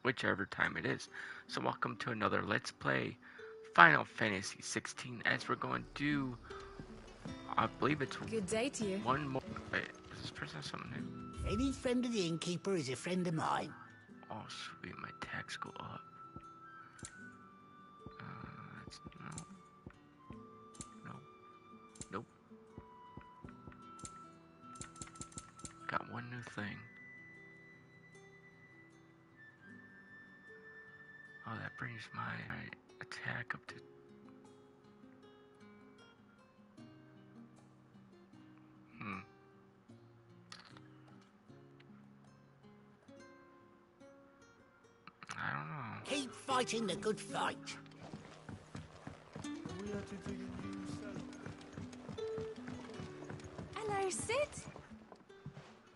whichever time it is. So welcome to another Let's Play Final Fantasy XVI, as we're going to do, I believe it's good day to you. One more. Wait, does this person have something new? Any friend of the innkeeper is a friend of mine. Oh sweet, my tax go up. That's, nope. Got one new thing. Oh, that brings my attack up to... I don't know. Keep fighting the good fight. Hello, Sid.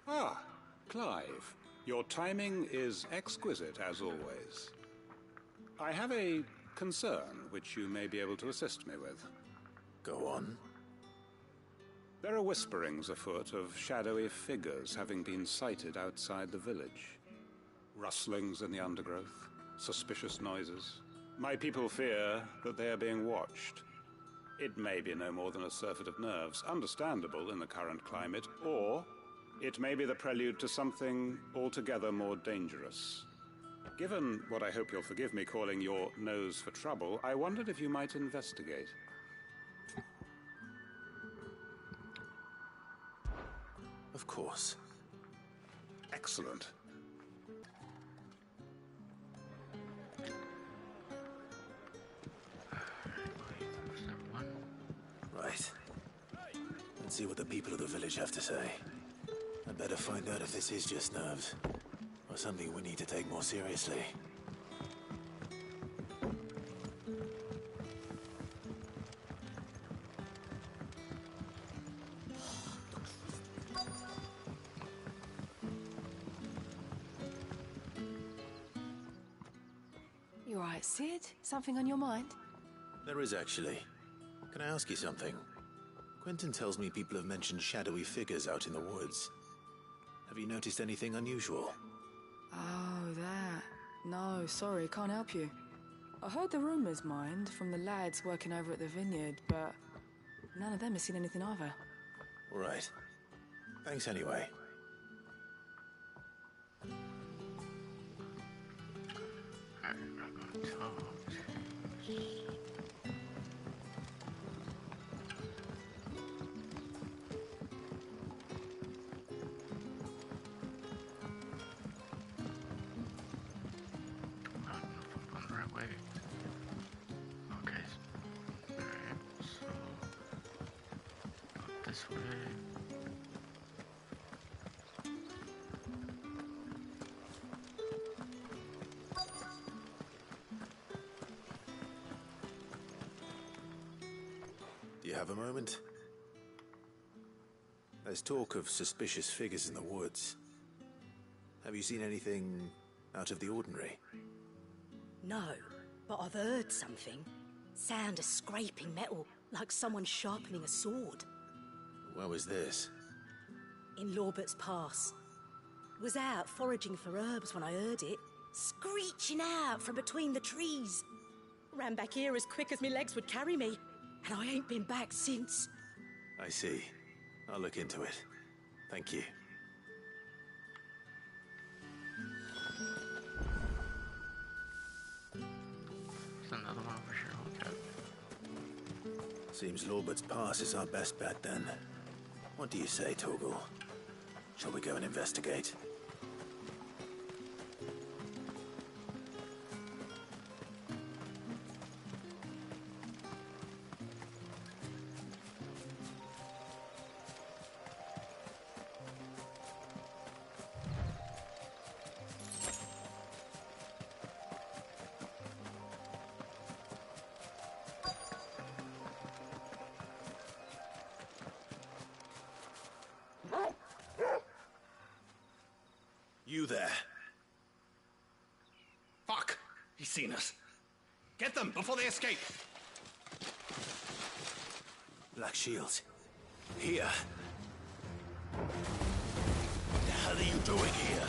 Ah, Clive. Your timing is exquisite, as always. I have a concern which you may be able to assist me with. Go on. There are whisperings afoot of shadowy figures having been sighted outside the village. Rustlings in the undergrowth, suspicious noises. My people fear that they are being watched. It may be no more than a surfeit of nerves, understandable in the current climate, or it may be the prelude to something altogether more dangerous. Given what I hope you'll forgive me calling your nose for trouble, I wondered if you might investigate. Of course. Excellent. Right. Let's see what the people of the village have to say. I'd better find out if this is just nerves, or something we need to take more seriously. You all right, Sid? Something on your mind? There is actually. Can I ask you something? Quentin tells me people have mentioned shadowy figures out in the woods. Have you noticed anything unusual? Oh, that. No, sorry, can't help you. I heard the rumours, mind, from the lads working over at the vineyard, but none of them has seen anything either. All right. Thanks anyway. This way. Do you have a moment? There's talk of suspicious figures in the woods. Have you seen anything out of the ordinary? No, but I've heard something. Sound of scraping metal, like someone sharpening a sword. Where was this? In Lorbert's Pass. Was out foraging for herbs when I heard it, screeching out from between the trees. Ran back here as quick as my legs would carry me, and I ain't been back since. I see. I'll look into it. Thank you. There's another one over here. Okay. Seems Lorbert's Pass is our best bet then. What do you say, Torgal? Shall we go and investigate? You there. Fuck! He's seen us. Get them before they escape. Black shields. Here. What the hell are you doing here?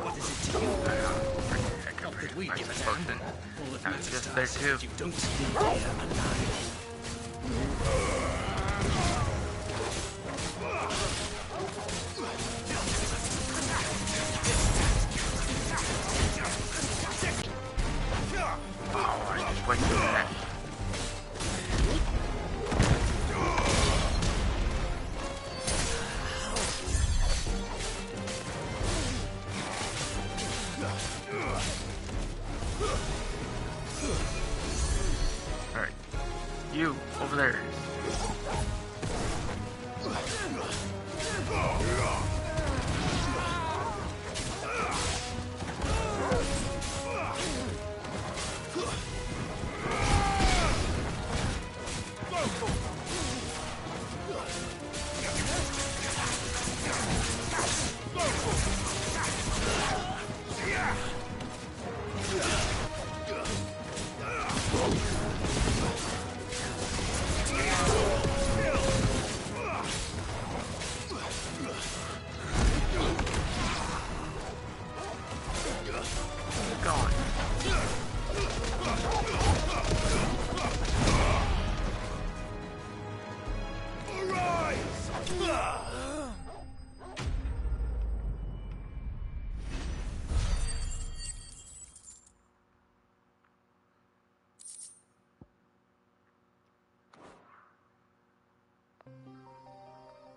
What is it to you? could we Nice give a potion. damn? All of That me was just just there asks too. that you don't leave here alive. Oh, I just wasted that. Alright. You, over there. Gone.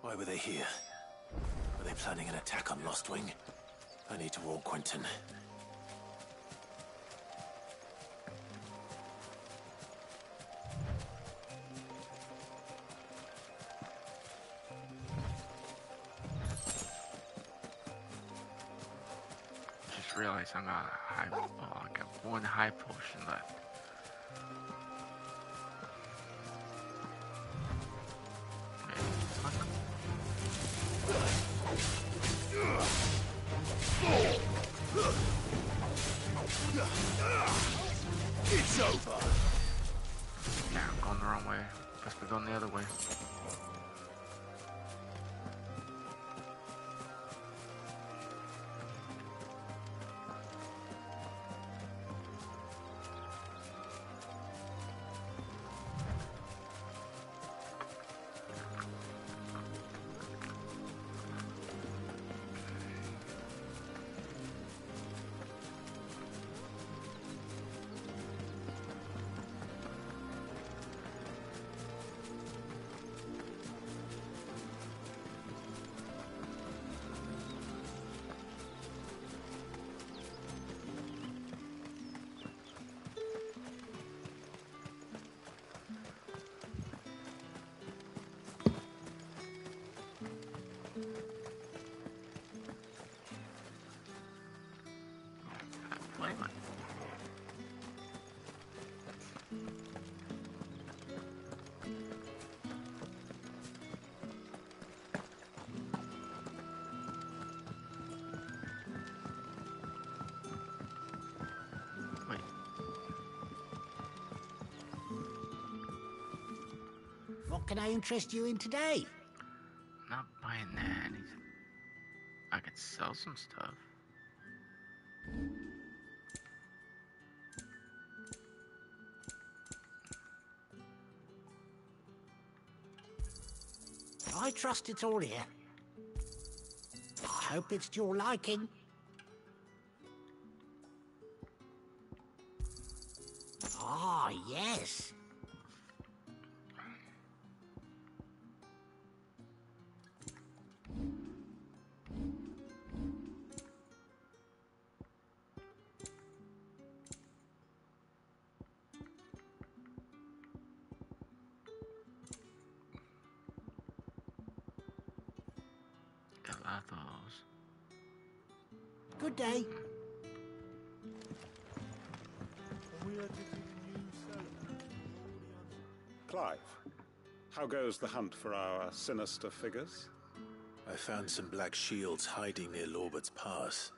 Why were they here? Were they planning an attack on Lost Wing? I need to warn Quentin. Just realized I'm out of high. Oh, I got one high potion left. Okay, fuck. It's over! Yeah, I'm going the wrong way. Guess we're going the other way. Play one. Wait. What can I interest you in today? Not buying that. I could sell some stuff. I trust it's all here. I hope it's to your liking. Ah, yes. Got a lot of those. Good day. Clive, how goes the hunt for our sinister figures? I found some black shields hiding near Lorbert's Pass.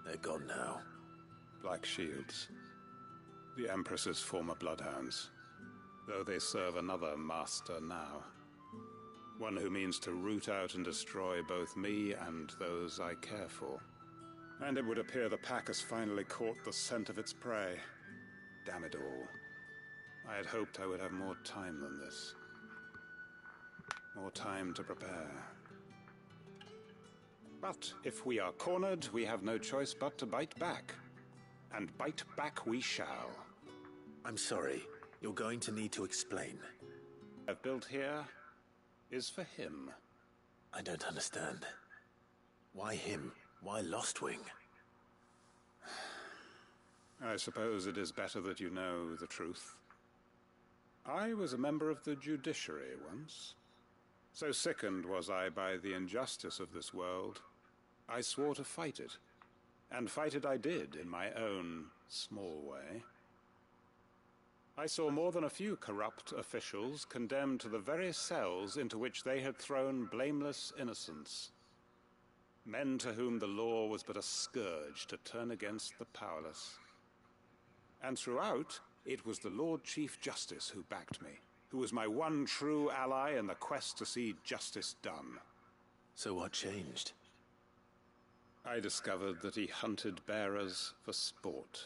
They're gone now. Black Shields. The Empress's former bloodhounds. Though they serve another master now. One who means to root out and destroy both me and those I care for. And it would appear the pack has finally caught the scent of its prey. Damn it all. I had hoped I would have more time than this. More time to prepare. But if we are cornered, we have no choice but to bite back. And bite back we shall. I'm sorry. You're going to need to explain. I've built here is for him. I don't understand. Why him? Why Lostwing? I suppose it is better that you know the truth. I was a member of the judiciary once. So sickened was I by the injustice of this world, I swore to fight it. And fight it I did in my own small way. I saw more than a few corrupt officials condemned to the very cells into which they had thrown blameless innocents. Men to whom the law was but a scourge to turn against the powerless. And throughout, it was the Lord Chief Justice who backed me, who was my one true ally in the quest to see justice done. So what changed? I discovered that he hunted bearers for sport.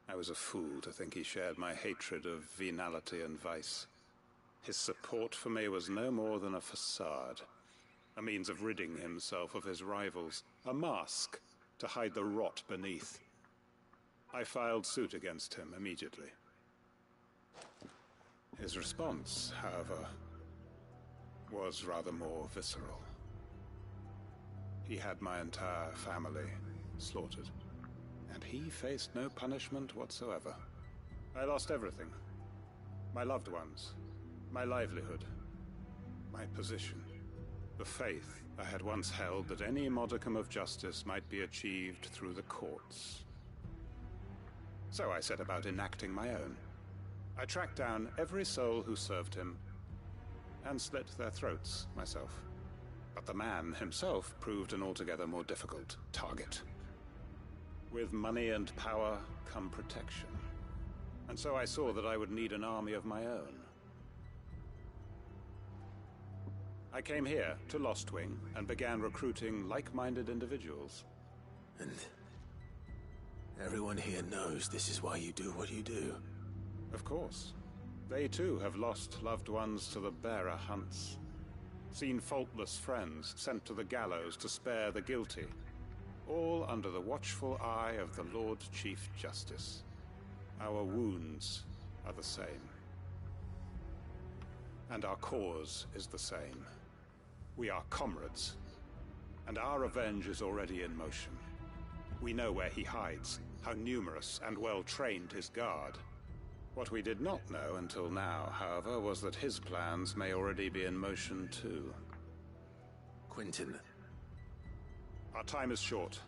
I was a fool to think he shared my hatred of venality and vice. His support for me was no more than a facade, a means of ridding himself of his rivals, a mask to hide the rot beneath. I filed suit against him immediately. His response, however, was rather more visceral. He had my entire family slaughtered, and he faced no punishment whatsoever. I lost everything. My loved ones, my livelihood, my position, the faith I had once held that any modicum of justice might be achieved through the courts. So I set about enacting my own. I tracked down every soul who served him, and slit their throats myself. But the man himself proved an altogether more difficult target. With money and power come protection. And so I saw that I would need an army of my own. I came here to Lostwing and began recruiting like-minded individuals. And everyone here knows this is why you do what you do. Of course. They too have lost loved ones to the bearer hunts. Seen faultless friends sent to the gallows to spare the guilty. All under the watchful eye of the Lord Chief Justice. Our wounds are the same. And our cause is the same. We are comrades. And our revenge is already in motion. We know where he hides, how numerous and well-trained his guard. What we did not know until now, however, was that his plans may already be in motion too. Quentin. Our time is short.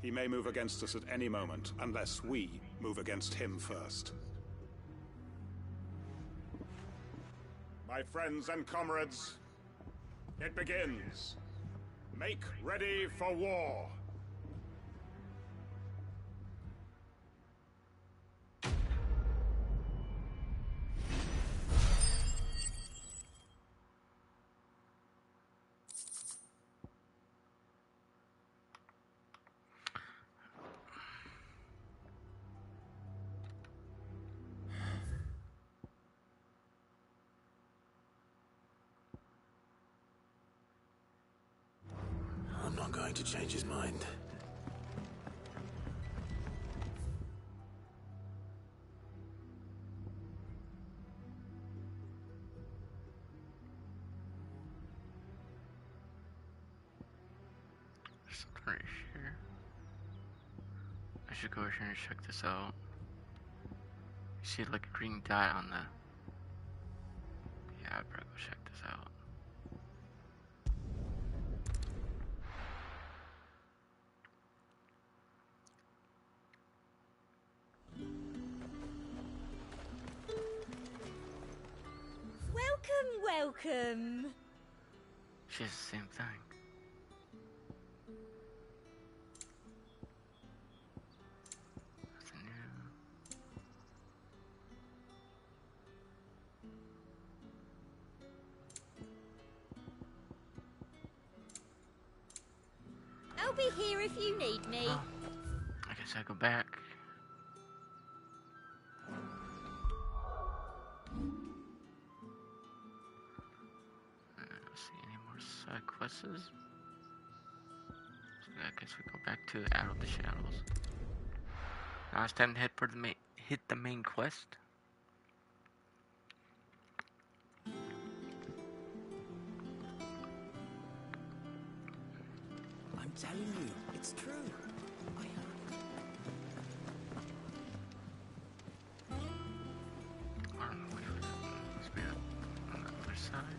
He may move against us at any moment, unless we move against him first. My friends and comrades, it begins. Make ready for war. I'm not going to change his mind. There's something right here. I should go over here and check this out. You see like a green dot on the... Yeah, I better go check this out. Welcome. She has the same thing. That's new. I'll be here if you need me. Oh, I guess I go back. I don't see any more side quests. So I guess we go back to Out of the Shadows. Now it's time to hit the main quest. I'm telling you, it's true. I I don't know which way that must be on the other side.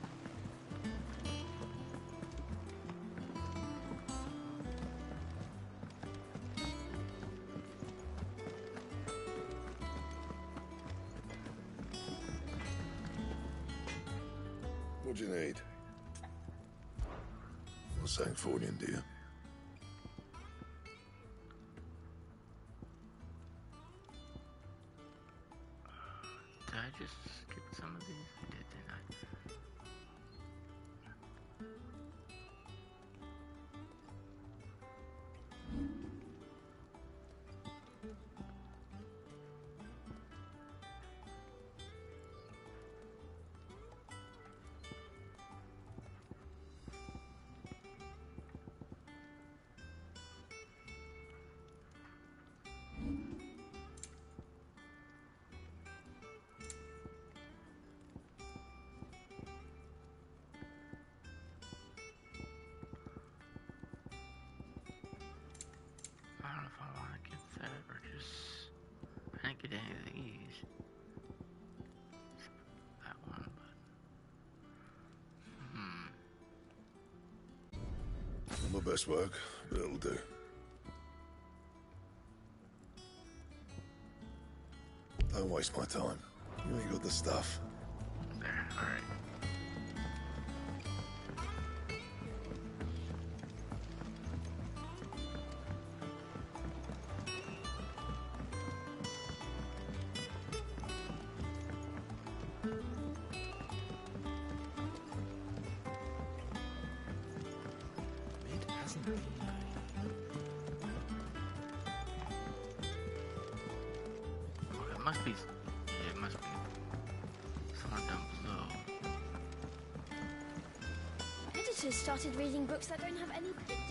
What do you need? What's Sancfordian, do you? Did I just skip some of these? I did, didn't I? I don't know if I want to get that or just... I didn't get any of these. That one, but... Not my best work, but it'll do. Don't waste my time. You ain't got the stuff. There, alright. It hasn't been. Okay, it must be... Yeah, it must be... someone down below. Editors started reading books that don't have any pictures in.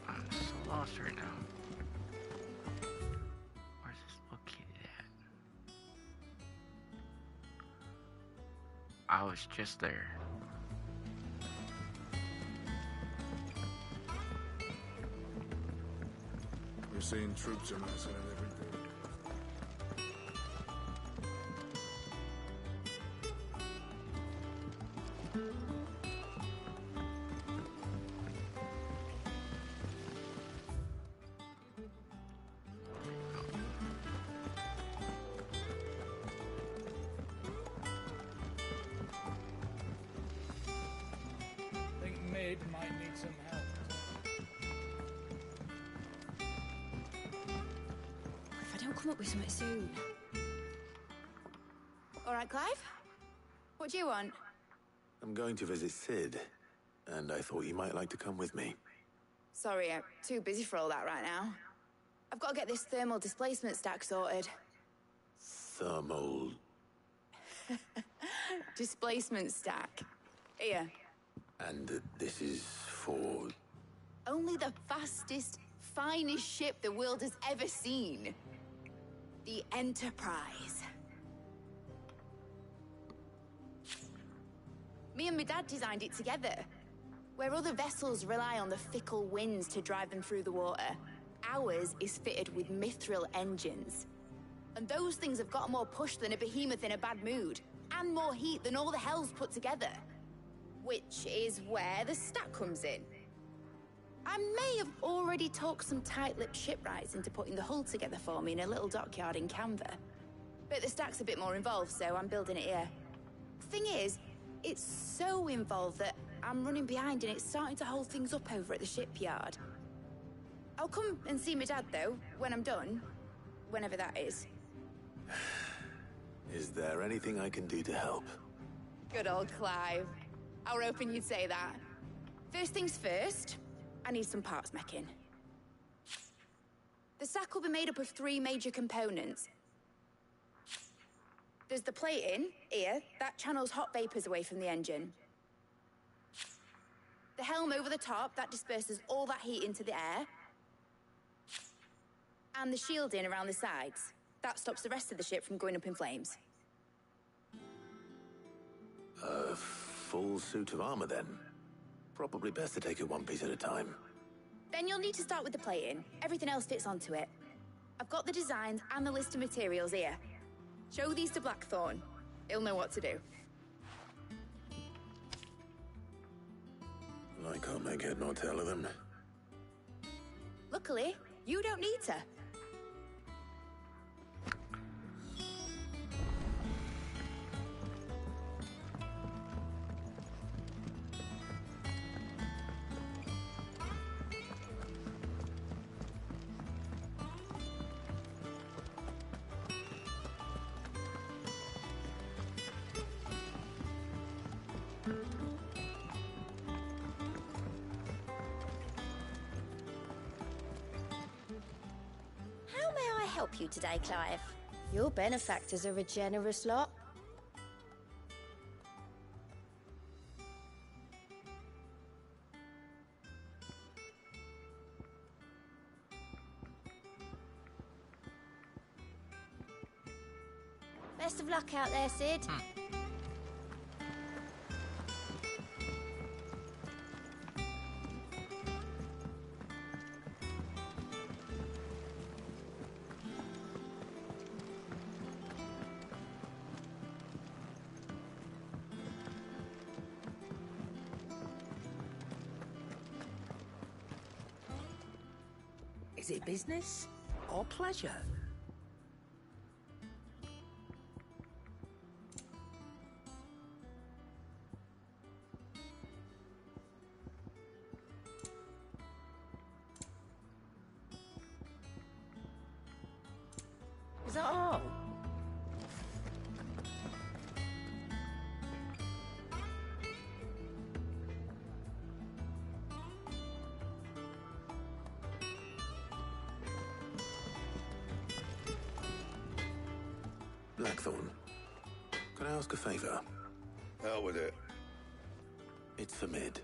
I'm so lost right now. Where's this located at? I was just there. We're seeing troops amassing and everything. Think Mid might need some help. If I don't come up with something soon. All right, Clive? What do you want? I'm going to visit Sid, and I thought you might like to come with me. Sorry, I'm too busy for all that right now. I've got to get this thermal displacement stack sorted. Thermal... Displacement stack. Here. And this is for... Only the fastest, finest ship the world has ever seen. The Enterprise. Me and my dad designed it together. Where other vessels rely on the fickle winds to drive them through the water, ours is fitted with mithril engines. And those things have got more push than a behemoth in a bad mood. And more heat than all the hells put together. Which is where the stack comes in. I may have already talked some tight-lipped shipwrights into putting the hull together for me in a little dockyard in Canva. But the stack's a bit more involved, so I'm building it here. Thing is, it's so involved that I'm running behind and it's starting to hold things up over at the shipyard. I'll come and see my dad, though, when I'm done. Whenever that is. Is there anything I can do to help? Good old Clive. I were hoping you'd say that. First things first, I need some parts meching. The sack will be made up of 3 major components. There's the plating, here, that channels hot vapors away from the engine. The helm over the top, that disperses all that heat into the air. And the shielding around the sides. That stops the rest of the ship from going up in flames. A full suit of armor, then? Probably best to take it one piece at a time. Then you'll need to start with the plating. Everything else fits onto it. I've got the designs and the list of materials here. Show these to Blackthorn. He'll know what to do. I can't make head nor tail of them. Luckily, you don't need to. How may I help you today, Clive? Your benefactors are a generous lot. Best of luck out there, Sid. Is it business or pleasure? Is that all? Blackthorn, can I ask a favor? Out with it. It's for Mid.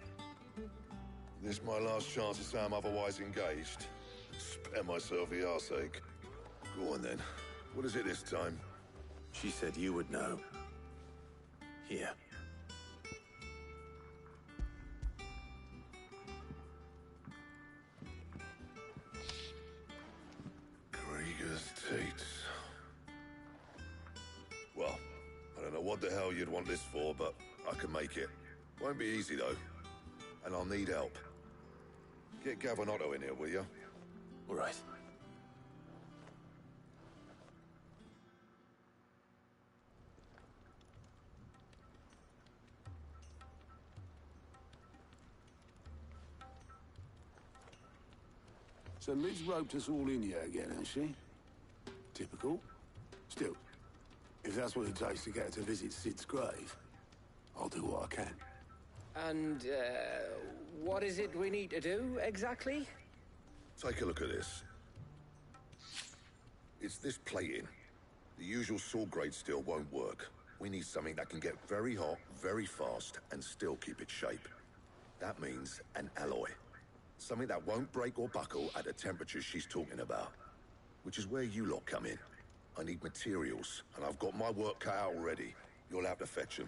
This my last chance to say I'm otherwise engaged. Spare myself the arseache. Go on then. What is it this time? She said you would know. Here. Krieger's Tates. Well, I don't know what the hell you'd want this for, but I can make it. Won't be easy, though. And I'll need help. Get Gavinotto in here, will you? All right. So Liz roped us all in here again, has she? Typical. Still, if that's what it takes to get her to visit Sid's grave, I'll do what I can. And, what is it we need to do, exactly? Take a look at this. It's this plating. The usual saw grade steel won't work. We need something that can get very hot, very fast, and still keep its shape. That means an alloy. Something that won't break or buckle at the temperatures she's talking about. Which is where you lot come in. I need materials, and I've got my work cut out already. You'll have to fetch them.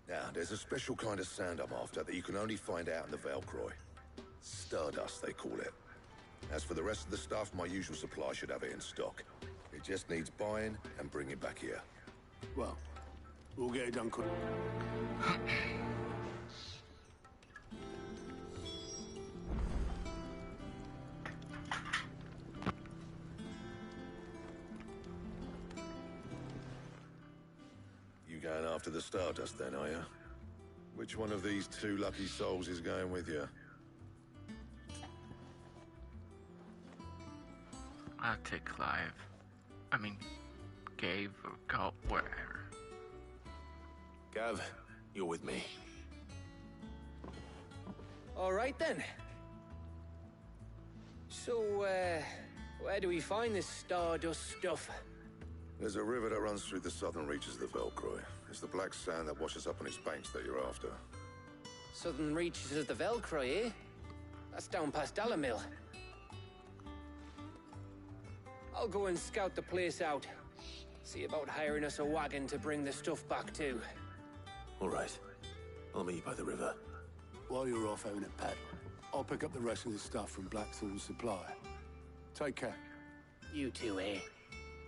Now, there's a special kind of sand I'm after that you can only find out in the Valcroy. Stardust, they call it. As for the rest of the stuff, my usual supply should have it in stock. It just needs buying and bringing back here. Well, we'll get it done quick. You going after the Stardust then, are you? Which one of these two lucky souls is going with you? I'll take Clive. I mean, Gabe or Gulp, whatever. Gav, you're with me. All right then. So, where do we find this Stardust stuff? There's a river that runs through the southern reaches of the Velcroy. It's the black sand that washes up on its banks that you're after. Southern reaches of the Velcroy, eh? That's down past Dalamil. I'll go and scout the place out. See about hiring us a wagon to bring the stuff back to. All right. I'll meet you by the river. While you're off having a paddle, I'll pick up the rest of the stuff from Blackthorn's supply. Take care. You two, eh?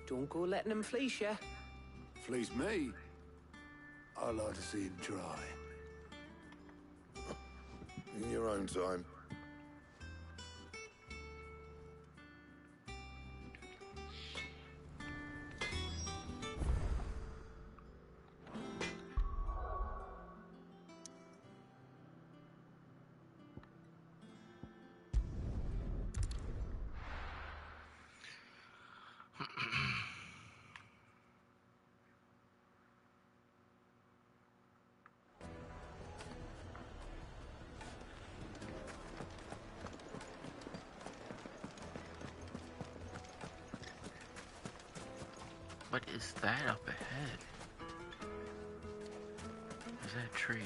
Don't go letting them fleece ya. Fleece me? I like to see him try. In your own time. What is that up ahead? Is that a tree?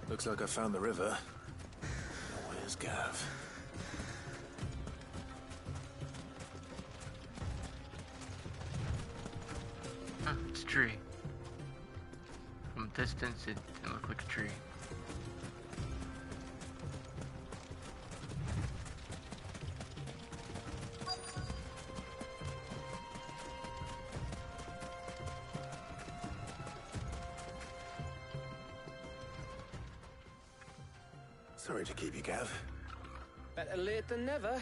Looks like I found the river. Where's Gav? Huh, it's a tree. From a distance, it didn't look like a tree. Sorry to keep you, Gav. Better late than never.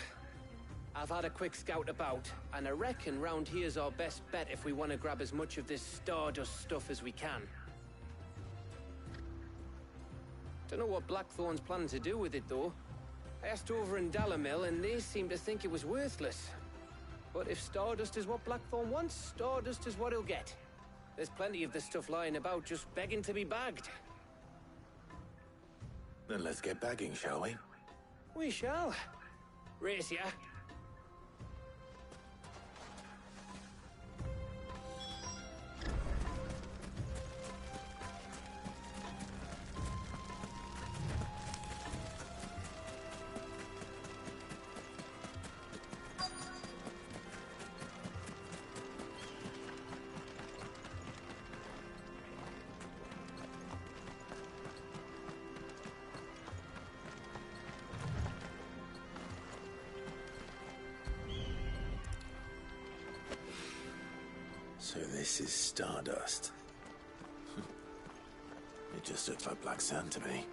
I've had a quick scout about, and I reckon round here's our best bet if we want to grab as much of this Stardust stuff as we can. Don't know what Blackthorn's planning to do with it, though. I asked over in Dalamil, and they seem to think it was worthless. But if Stardust is what Blackthorn wants, Stardust is what he'll get. There's plenty of this stuff lying about, just begging to be bagged. Then let's get bagging, shall we? We shall. Race ya. So this is Stardust. It just looks like black sand to me.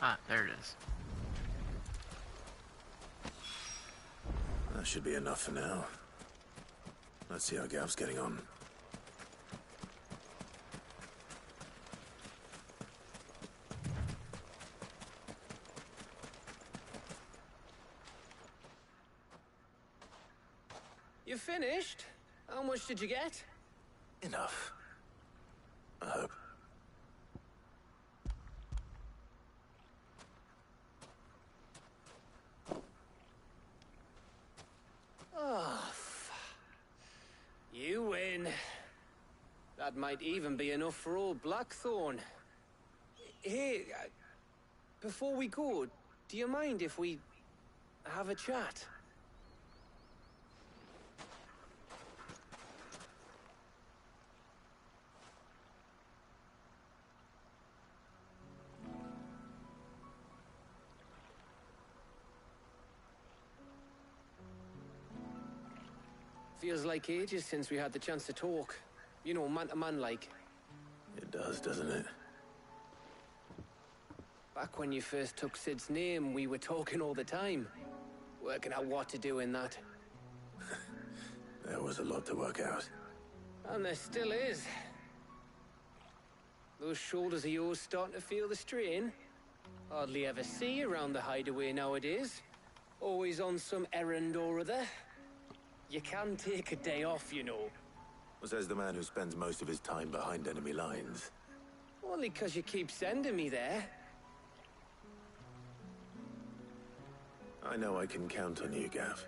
Ah, there it is. That should be enough for now. Let's see how Gav's getting on. You finished? How much did you get? Enough. I hope. Oh, you win. That might even be enough for old Blackthorn. Hey, before we go, do you mind if we have a chat? Feels like ages since we had the chance to talk. You know, man to man like. It does, doesn't it? Back when you first took Sid's name, we were talking all the time. Working out what to do in that. There was a lot to work out. And there still is. Those shoulders of yours starting to feel the strain. Hardly ever see you around the hideaway nowadays. Always on some errand or other. You can take a day off, you know. Says the man who spends most of his time behind enemy lines. Only 'cause you keep sending me there. I know I can count on you, Gav.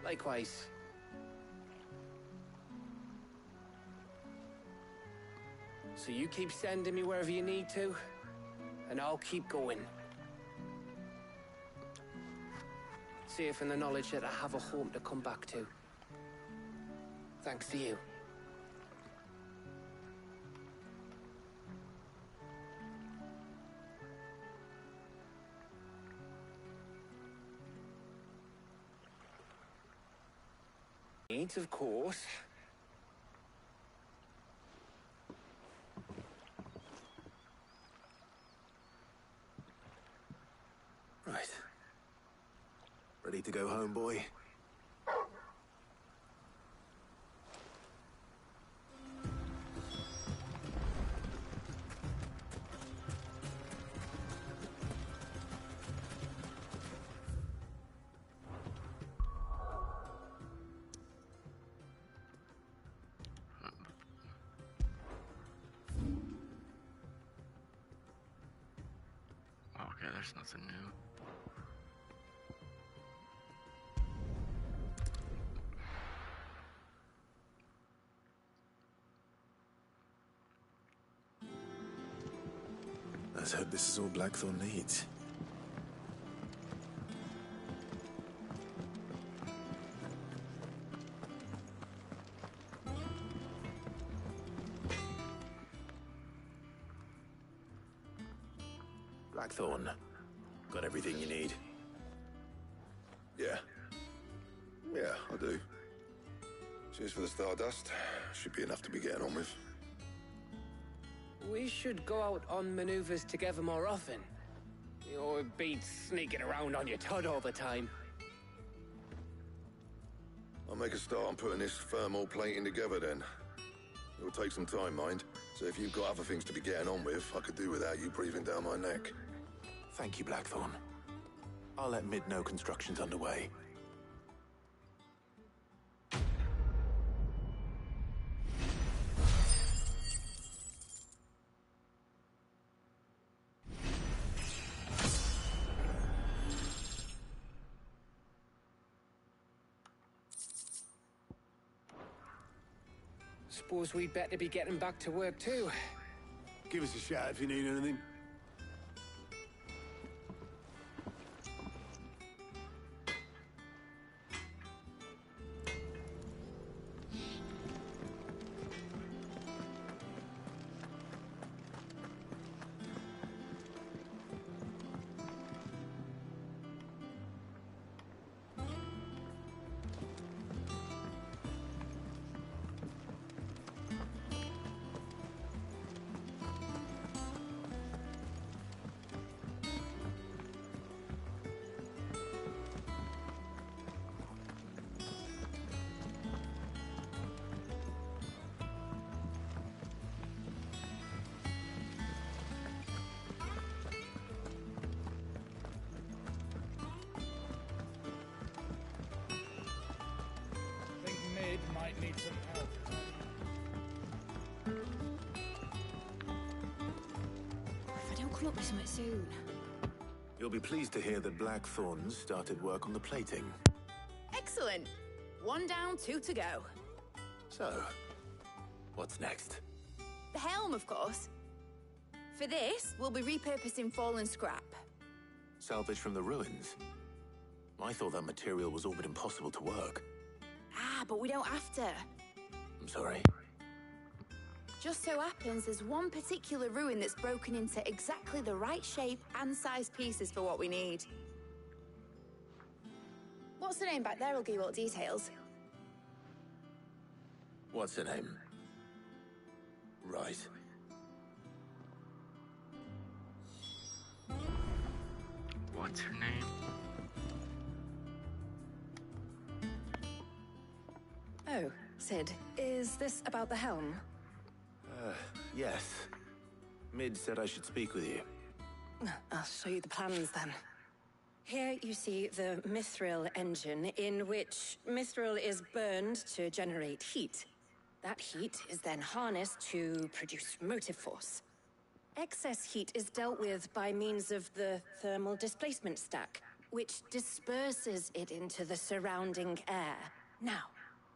Likewise. So you keep sending me wherever you need to, and I'll keep going. Safe in the knowledge that I have a home to come back to. Thanks to you. Needs, of course. Right. Ready to go home, boy? Okay, there's nothing new. Let's hope this is all Blackthorn needs. Blackthorn, got everything you need? Yeah. Yeah, I do. Cheers for the Stardust. Should be enough to be getting on with. We should go out on maneuvers together more often. Or beat sneaking around on your tud all the time. I'll make a start on putting this thermal plating together then. It'll take some time, mind. So if you've got other things to be getting on with, I could do without you breathing down my neck. Thank you, Blackthorn. I'll let Mid know construction's underway. Suppose we'd better be getting back to work too. Give us a shout if you need anything. might need some help. If I don't come up with something soon. You'll be pleased to hear that Blackthorn started work on the plating. Excellent. 1 down, 2 to go. So, what's next? The helm, of course. For this, we'll be repurposing fallen scrap. Salvage from the ruins? I thought that material was all but impossible to work. Ah, but we don't have to. I'm sorry. Just so happens there's one particular ruin that's broken into exactly the right shape and size pieces for what we need. What's the name back there? I'll give you all the details. What's her name? Right. What's her name? Oh, Sid, is this about the helm? Yes. Mid said I should speak with you. I'll show you the plans then. Here you see the mithril engine, in which mithril is burned to generate heat. That heat is then harnessed to produce motive force. Excess heat is dealt with by means of the thermal displacement stack, which disperses it into the surrounding air. Now,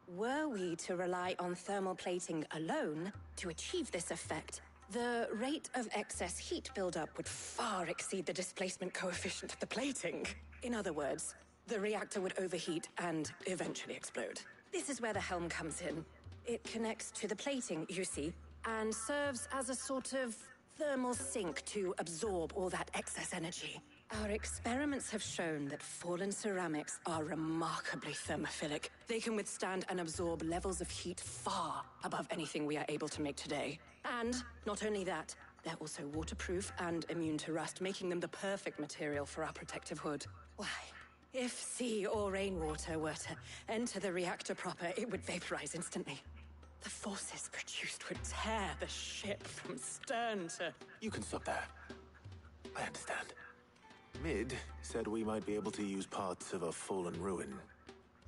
were we to rely on thermal plating alone to achieve this effect, the rate of excess heat buildup would far exceed the displacement coefficient of the plating. In other words, the reactor would overheat and eventually explode. This is where the helm comes in. It connects to the plating, you see, and serves as a sort of thermal sink to absorb all that excess energy. Our experiments have shown that fallen ceramics are remarkably thermophilic. They can withstand and absorb levels of heat far above anything we are able to make today. And not only that, they're also waterproof and immune to rust, making them the perfect material for our protective hood. Why, if sea or rainwater were to enter the reactor proper, it would vaporize instantly. The forces produced would tear the ship from stern to... You can stop there. I understand. Mid said we might be able to use parts of a fallen ruin.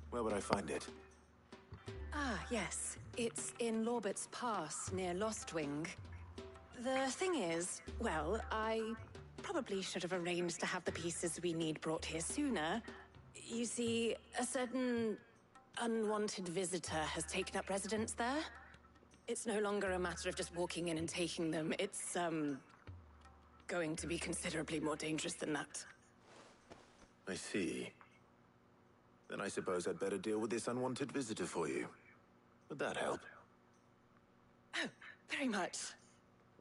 Where would I find it? Ah, yes. It's in Lorbert's Pass, near Lostwing. The thing is, well, I probably should have arranged to have the pieces we need brought here sooner. You see, a certain unwanted visitor has taken up residence there. It's no longer a matter of just walking in and taking them. It's, going to be considerably more dangerous than that. I see. Then I suppose I'd better deal with this unwanted visitor for you. Would that help? Oh, very much.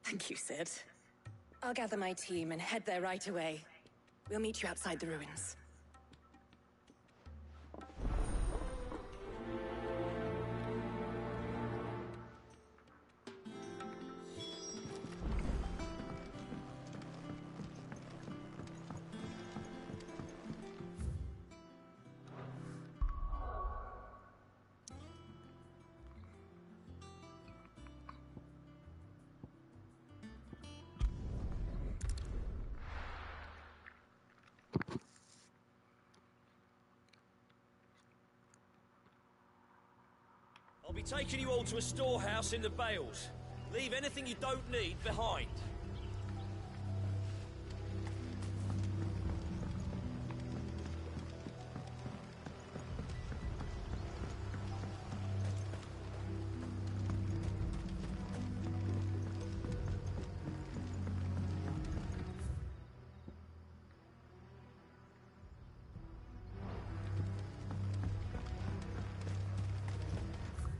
Thank you, Sid. I'll gather my team and head there right away. We'll meet you outside the ruins. I'll be taking you all to a storehouse in the Bales. Leave anything you don't need behind.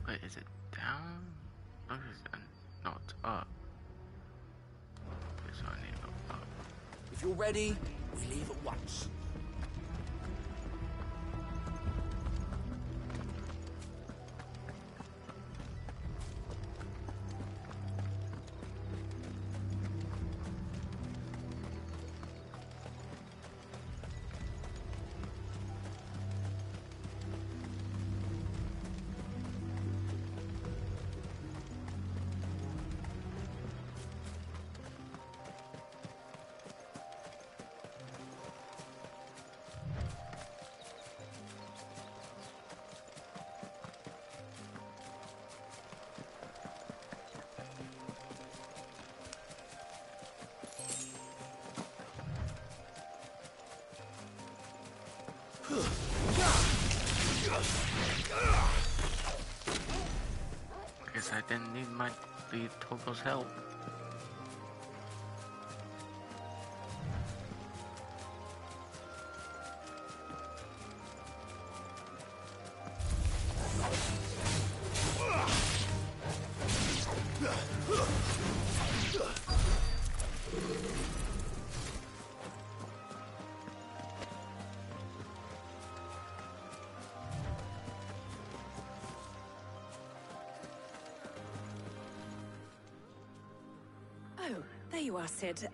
Wait, is it down? Or is it not up? Okay, so I need to go up. If you're ready, we leave at once. Guess I didn't need my lead Togo's help. Oh, there you are, Sid.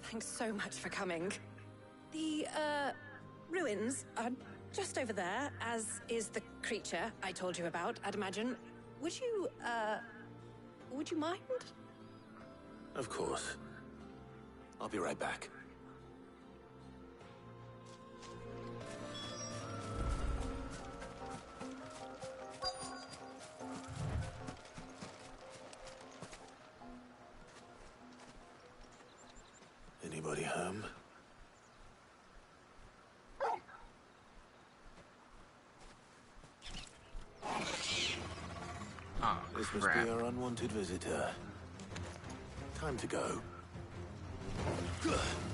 Thanks so much for coming. The, ruins are just over there, as is the creature I told you about, I'd imagine. Would you mind? Of course. I'll be right back. Anybody home? Oh, this crap. must be our unwanted visitor. Time to go.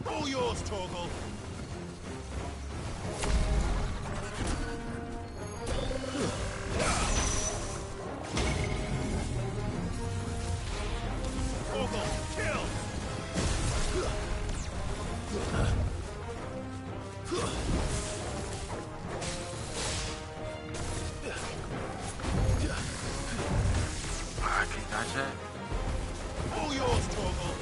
All yours, Torgal! Torgal, kill! I can dodge that. All yours, Torgal!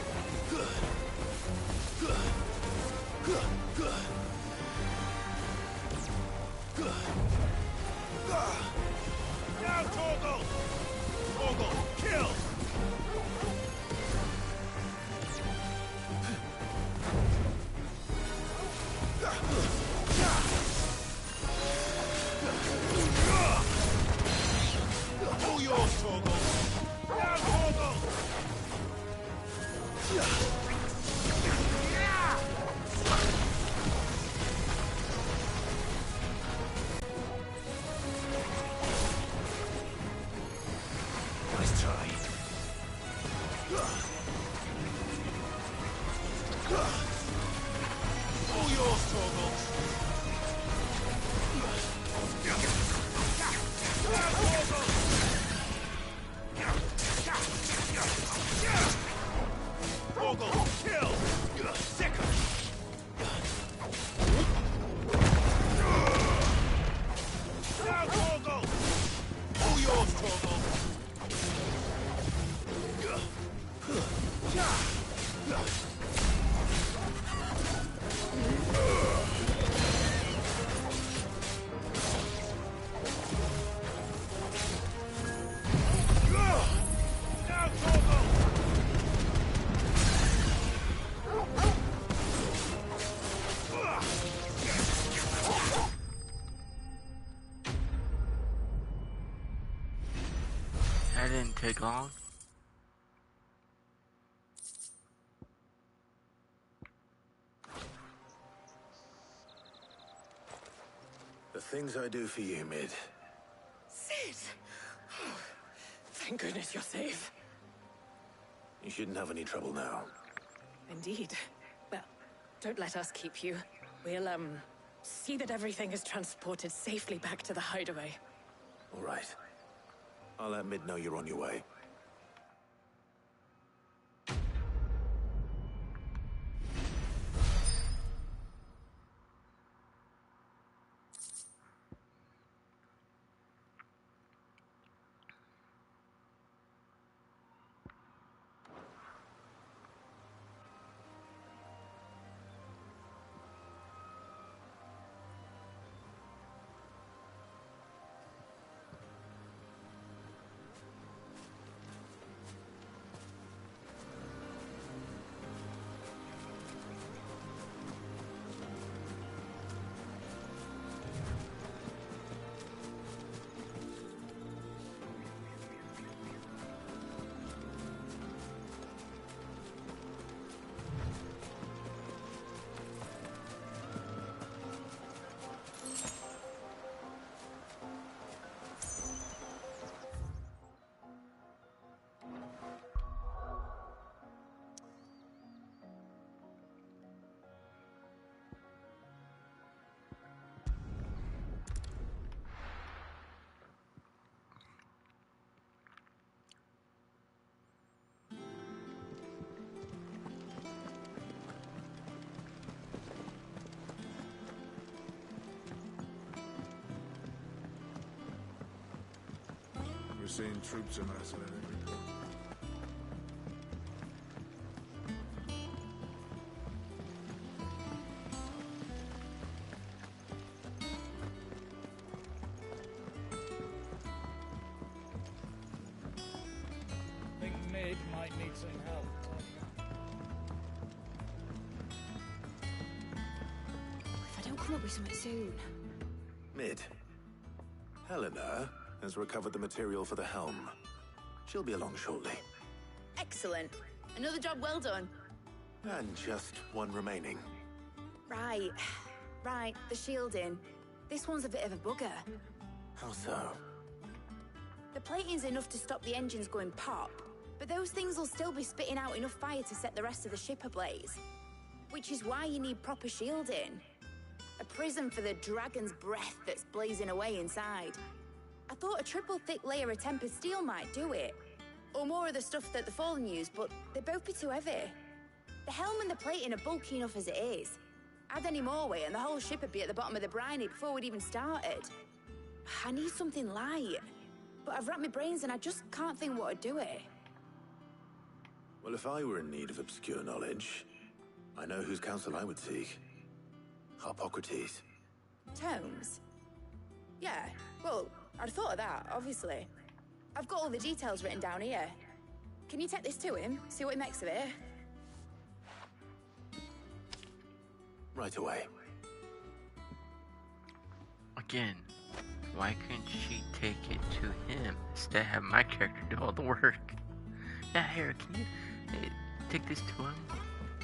Now, Torgal! Torgal, kill! All yours, Torgal! Now, Torgal! Nice try. All yours, Torgal! Now, Torgal! Torgal, kill! Sicker! Now, Torgal! All yours, Torgal! Now, Torgal! That didn't take long. The things I do for you, Mid. Sid! Oh, thank goodness you're safe. You shouldn't have any trouble now. Indeed. Well, don't let us keep you. We'll, see that everything is transported safely back to the hideaway. All right. I'll let Mid know you're on your way. We're seeing troops and artillery report. I think Mid might need some help. If I don't come up with something soon. Mid. Helena has recovered the material for the helm. She'll be along shortly. Excellent. Another job well done. And just one remaining. Right. Right, the shielding. This one's a bit of a bugger. How so? The plating's enough to stop the engines going pop, but those things will still be spitting out enough fire to set the rest of the ship ablaze. Which is why you need proper shielding. A prison for the dragon's breath that's blazing away inside. I thought a triple thick layer of tempered steel might do it. Or more of the stuff that the Fallen use, but they'd both be too heavy. The helm and the plating are bulky enough as it is. Add any more weight and the whole ship would be at the bottom of the briny before we'd even started. I need something light. But I've racked my brains and I just can't think what would do it. Well, if I were in need of obscure knowledge, I know whose counsel I would seek. Harpocrates. Tomes? Yeah, well, I'd thought of that, obviously. I've got all the details written down here. Can you take this to him, see what he makes of it? Right away. Again, why couldn't she take it to him instead of have my character do all the work? Yeah, here, can you take this to him?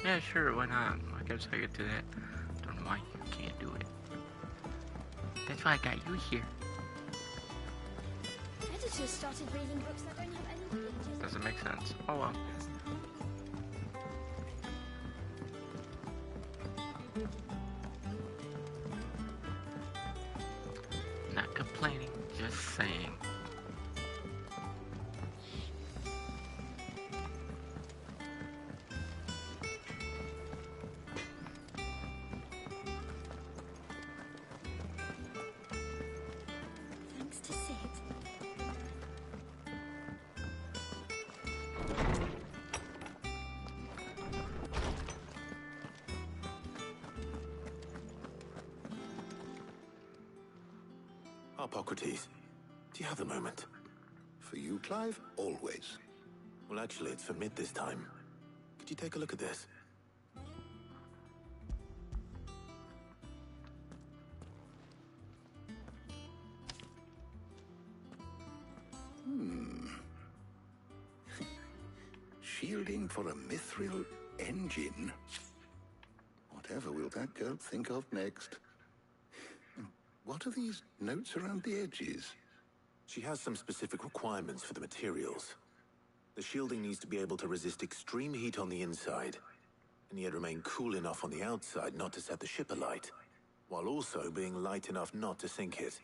Yeah, sure, why not? I guess I could do that. Don't know why you can't do it. That's why I got you here. Editors started reading books that don't have any pictures. Doesn't make sense. Oh well. Not complaining, just saying. Thanks to Sid. Harpocrates, do you have a moment? For you, Clive? Always. Well, actually, it's for Mid this time. Could you take a look at this? Shielding for a mithril engine? Whatever will that girl think of next? What are these notes around the edges? She has some specific requirements for the materials. The shielding needs to be able to resist extreme heat on the inside, and yet remain cool enough on the outside not to set the ship alight, while also being light enough not to sink it.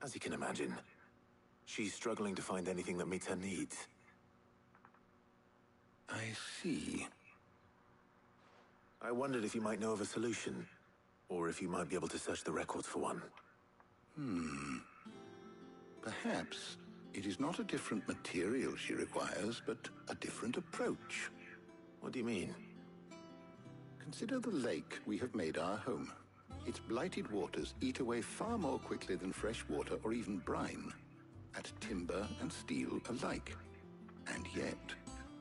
As you can imagine, she's struggling to find anything that meets her needs. I see. I wondered if you might know of a solution, or if you might be able to search the records for one. Perhaps it is not a different material she requires, but a different approach. What do you mean? Consider the lake we have made our home. Its blighted waters eat away far more quickly than fresh water or even brine, at timber and steel alike. And yet,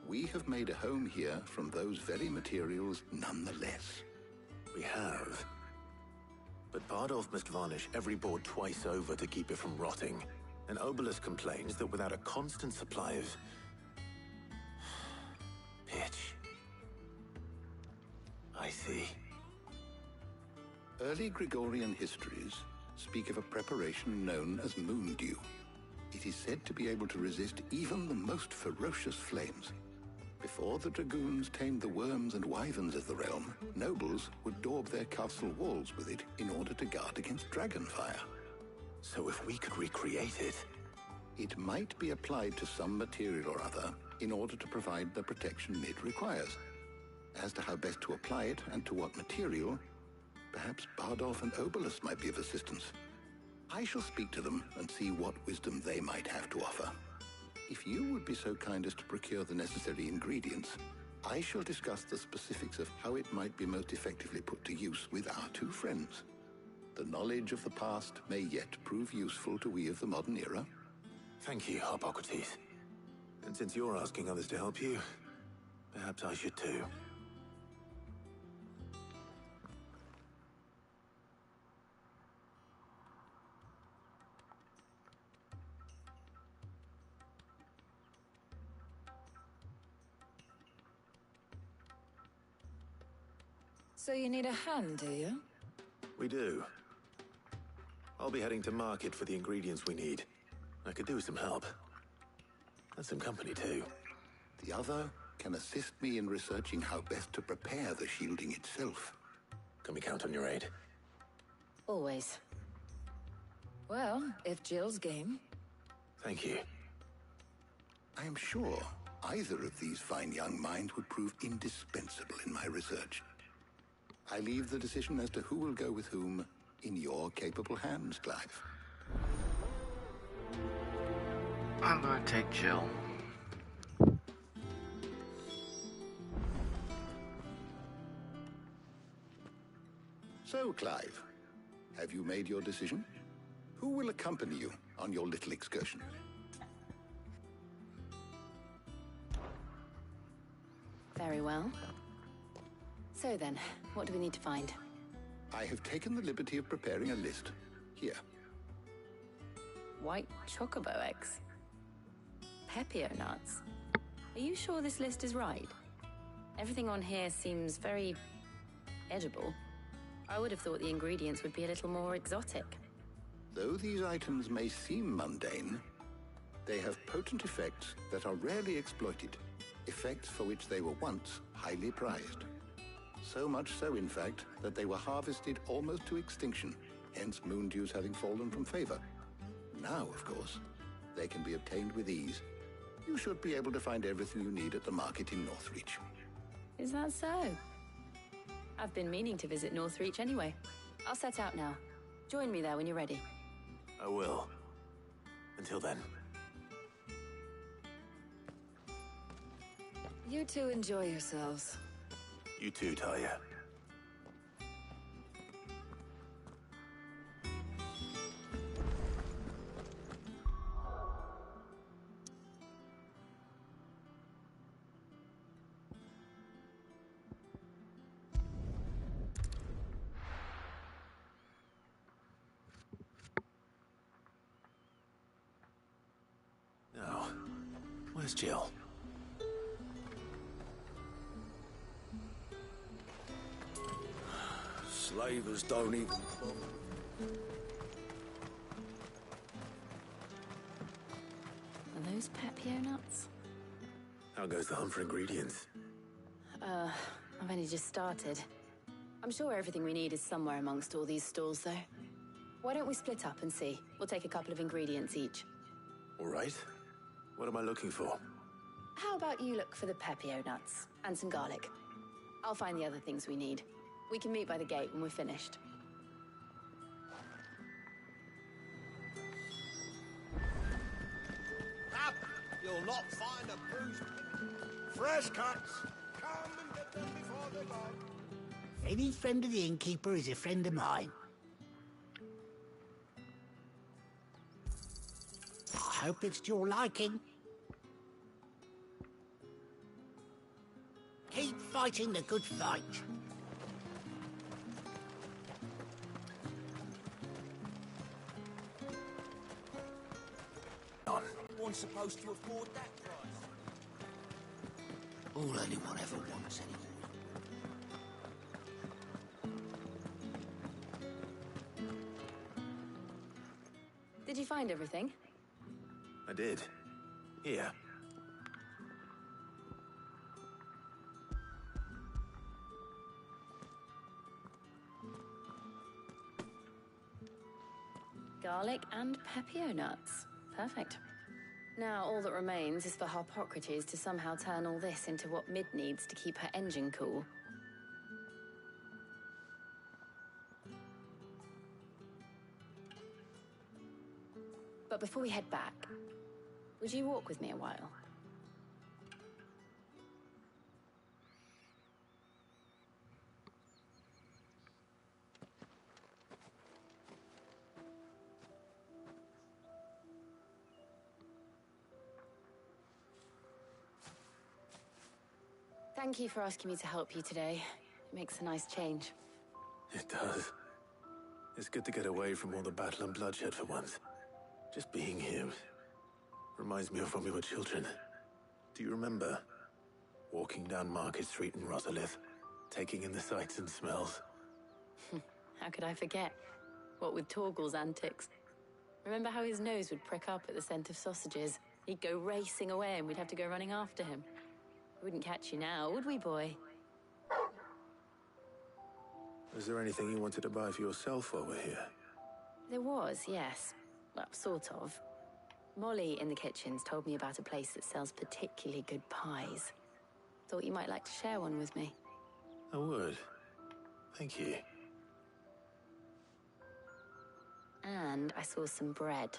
we have made a home here from those very materials nonetheless. We have. But Bardolph must varnish every board twice over to keep it from rotting. And Obelus complains that without a constant supply of pitch. I see. Early Gregorian histories speak of a preparation known as moon dew. It is said to be able to resist even the most ferocious flames. Before the dragoons tamed the worms and wyverns of the realm, nobles would daub their castle walls with it in order to guard against dragon fire. So if we could recreate it... It might be applied to some material or other in order to provide the protection Mid requires. As to how best to apply it and to what material, perhaps Bardolph and Obelus might be of assistance. I shall speak to them and see what wisdom they might have to offer. If you would be so kind as to procure the necessary ingredients, I shall discuss the specifics of how it might be most effectively put to use with our two friends. The knowledge of the past may yet prove useful to we of the modern era. Thank you, Hippocrates. And since you're asking others to help you, perhaps I should too. So you need a hand, do you? We do. I'll be heading to market for the ingredients we need. I could do with some help. And some company too. The other can assist me in researching how best to prepare the shielding itself. Can we count on your aid? Always. Well, if Jill's game. Thank you. I am sure either of these fine young minds would prove indispensable in my research. I leave the decision as to who will go with whom in your capable hands, Clive. I'm gonna take Jill. So, Clive, have you made your decision? Who will accompany you on your little excursion? Very well. So then, what do we need to find? I have taken the liberty of preparing a list. Here. White chocobo eggs. Pepio nuts. Are you sure this list is right? Everything on here seems very edible. I would have thought the ingredients would be a little more exotic. Though these items may seem mundane, they have potent effects that are rarely exploited, effects for which they were once highly prized. So much so, in fact, that they were harvested almost to extinction, hence moon dews having fallen from favor. Now, of course, they can be obtained with ease. You should be able to find everything you need at the market in Northreach. Is that so? I've been meaning to visit Northreach anyway. I'll set out now. Join me there when you're ready. I will. Until then. You two enjoy yourselves. You too, Talia. Now, where's Jill? Slavers don't even bother. Are those Pepio nuts? How goes the hunt for ingredients? I've only just started. I'm sure everything we need is somewhere amongst all these stalls, though. Why don't we split up and see? We'll take a couple of ingredients each. All right. What am I looking for? How about you look for the Pepio nuts and some garlic? I'll find the other things we need. We can meet by the gate when we're finished. Up! You'll not find a bruised fresh cuts. Come and get them before they go. Any friend of the innkeeper is a friend of mine. I hope it's to your liking. Keep fighting the good fight. One's supposed to afford that price. All anyone ever wants anymore. Did you find everything? I did. Here. Garlic and Pepio nuts. Perfect. Now all that remains is for Hippocrates to somehow turn all this into what Mid needs to keep her engine cool. But before we head back, Would you walk with me a while? Thank you for asking me to help you today. It makes a nice change. It does. It's good to get away from all the battle and bloodshed for once. Just being here reminds me of when we were children. Do you remember? Walking down Market Street in Rosalith, taking in the sights and smells. How could I forget? What with Torgal's antics. Remember how his nose would prick up at the scent of sausages? He'd go racing away and we'd have to go running after him. We wouldn't catch you now, would we, boy? Was there anything you wanted to buy for yourself while we're here? There was, yes. Well, sort of. Molly in the kitchens told me about a place that sells particularly good pies. Thought you might like to share one with me. I would. Thank you. And I saw some bread.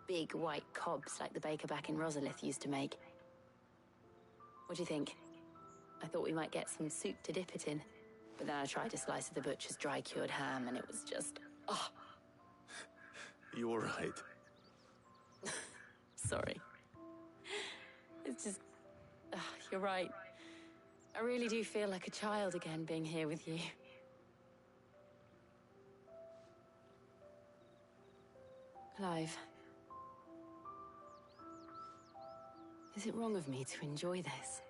Big white cobs like the baker back in Rosalith used to make. What do you think? I thought we might get some soup to dip it in. But then I tried a slice of the butcher's dry-cured ham and it was just... oh. You all right? Sorry. It's just... you're right. I really do feel like a child again being here with you. Clive. Is it wrong of me to enjoy this?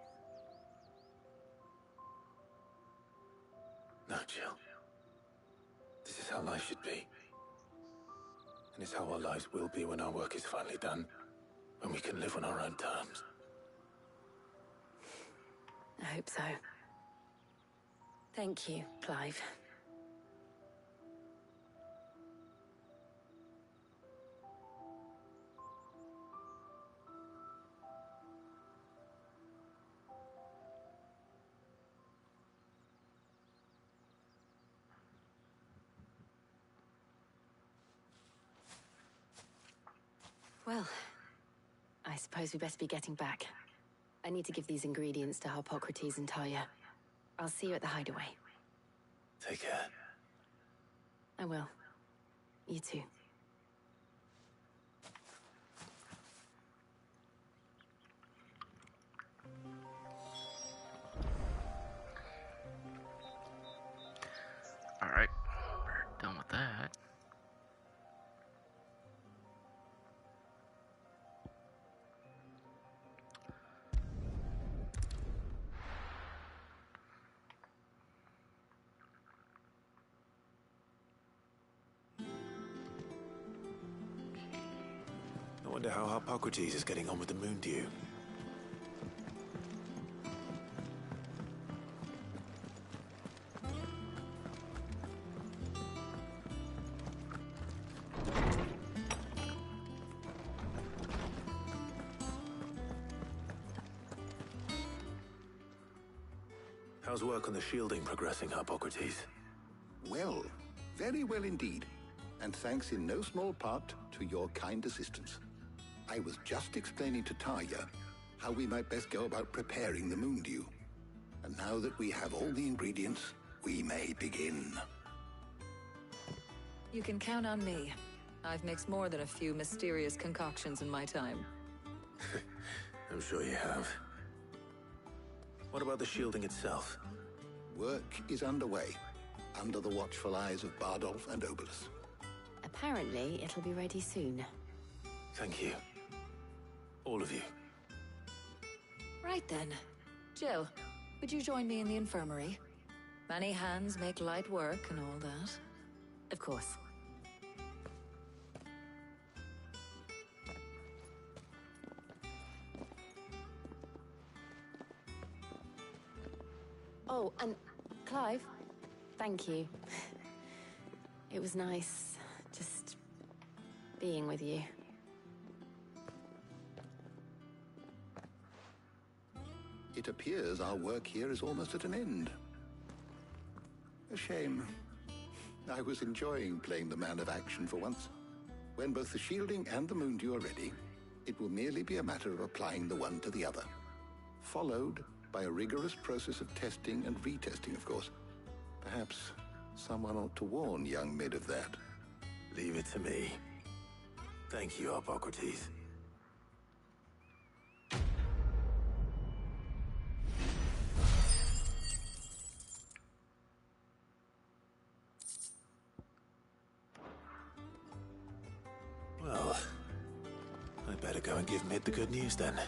No, Jill. This is how life should be. And it's how our lives will be when our work is finally done. When we can live on our own terms. I hope so. Thank you, Clive. Well, I suppose we best be getting back. I need to give these ingredients to Harpocrates and Talia. I'll see you at the hideaway. Take care. I will. You too. Alright, we're done with that. I wonder how Harpocrates is getting on with the moon dew. How's work on the shielding progressing, Harpocrates? Well, very well indeed. And thanks in no small part to your kind assistance. I was just explaining to Talia how we might best go about preparing the moon dew. And now that we have all the ingredients, we may begin. You can count on me. I've mixed more than a few mysterious concoctions in my time. I'm sure you have. What about the shielding itself? Work is underway, under the watchful eyes of Bardolph and Obolus. Apparently, it'll be ready soon. Thank you. All of you. Right then. Jill, would you join me in the infirmary? Many hands make light work and all that. Of course. Oh, and Clive, thank you. It was nice just being with you. It appears our work here is almost at an end. A shame. I was enjoying playing the man of action for once. When both the shielding and the moondew are ready, it will merely be a matter of applying the one to the other. Followed by a rigorous process of testing and retesting, of course. Perhaps someone ought to warn young Mid of that. Leave it to me. Thank you, Hippocrates. Well, I better go and give Mid the good news then.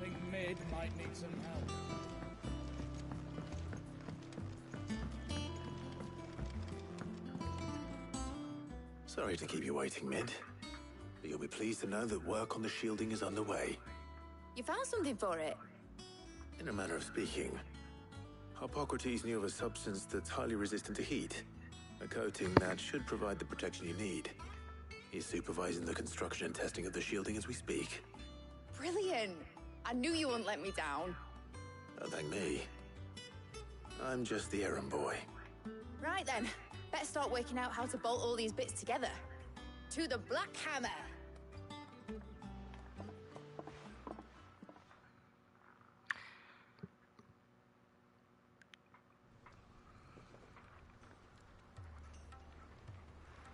Think Mid might need some help. Sorry to keep you waiting, Mid. But you'll be pleased to know that work on the shielding is underway. You found something for it? In a manner of speaking, Hippocrates knew of a substance that's highly resistant to heat. A coating that should provide the protection you need. He's supervising the construction and testing of the shielding as we speak. Brilliant! I knew you wouldn't let me down. Don't thank me. I'm just the errand boy. Right then, better start working out how to bolt all these bits together. To the Black Hammer!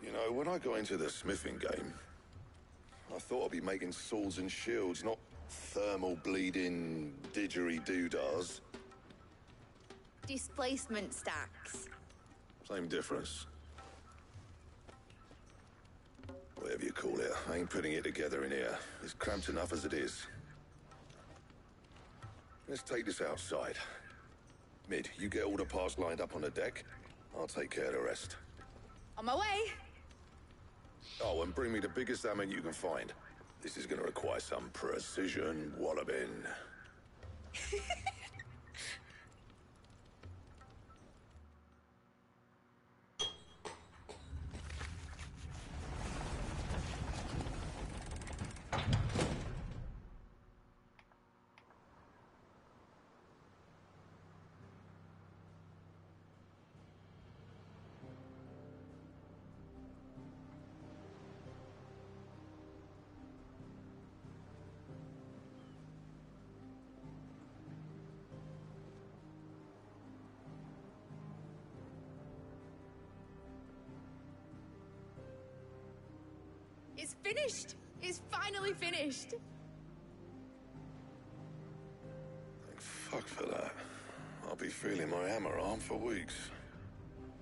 You know, when I got into the smithing game, I thought I'd be making swords and shields, not thermal bleeding didgeridoo-dahs. Displacement stacks. Same difference. Whatever you call it, I ain't putting it together in here. It's cramped enough as it is. Let's take this outside. Mid, you get all the parts lined up on the deck. I'll take care of the rest. On my way! Oh, and bring me the biggest hammer you can find. This is gonna require some precision walloping. It's finished! It's finally finished! Thank fuck for that. I'll be feeling my hammer arm for weeks.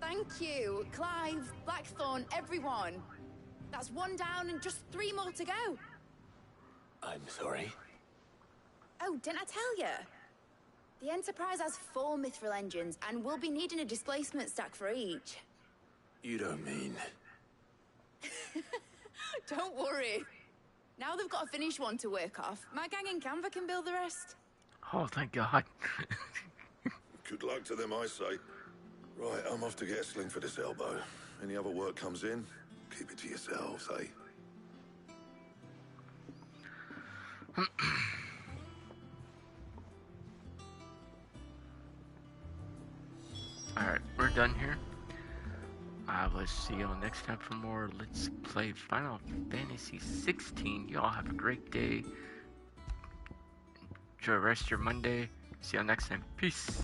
Thank you, Clive, Blackthorn, everyone. That's one down and just 3 more to go. I'm sorry. Oh, didn't I tell you? The Enterprise has 4 mithril engines, and we'll be needing a displacement stack for each. You don't mean... Don't worry. Now they've got a finished one to work off. My gang in Canva can build the rest. Oh, thank God. Good luck to them, I say. Right, I'm off to get a sling for this elbow. Any other work comes in, keep it to yourselves, eh? Alright, we're done here. Let's see y'all next time for more Let's Play Final Fantasy 16. Y'all have a great day. Enjoy the rest of your Monday. See y'all next time. Peace.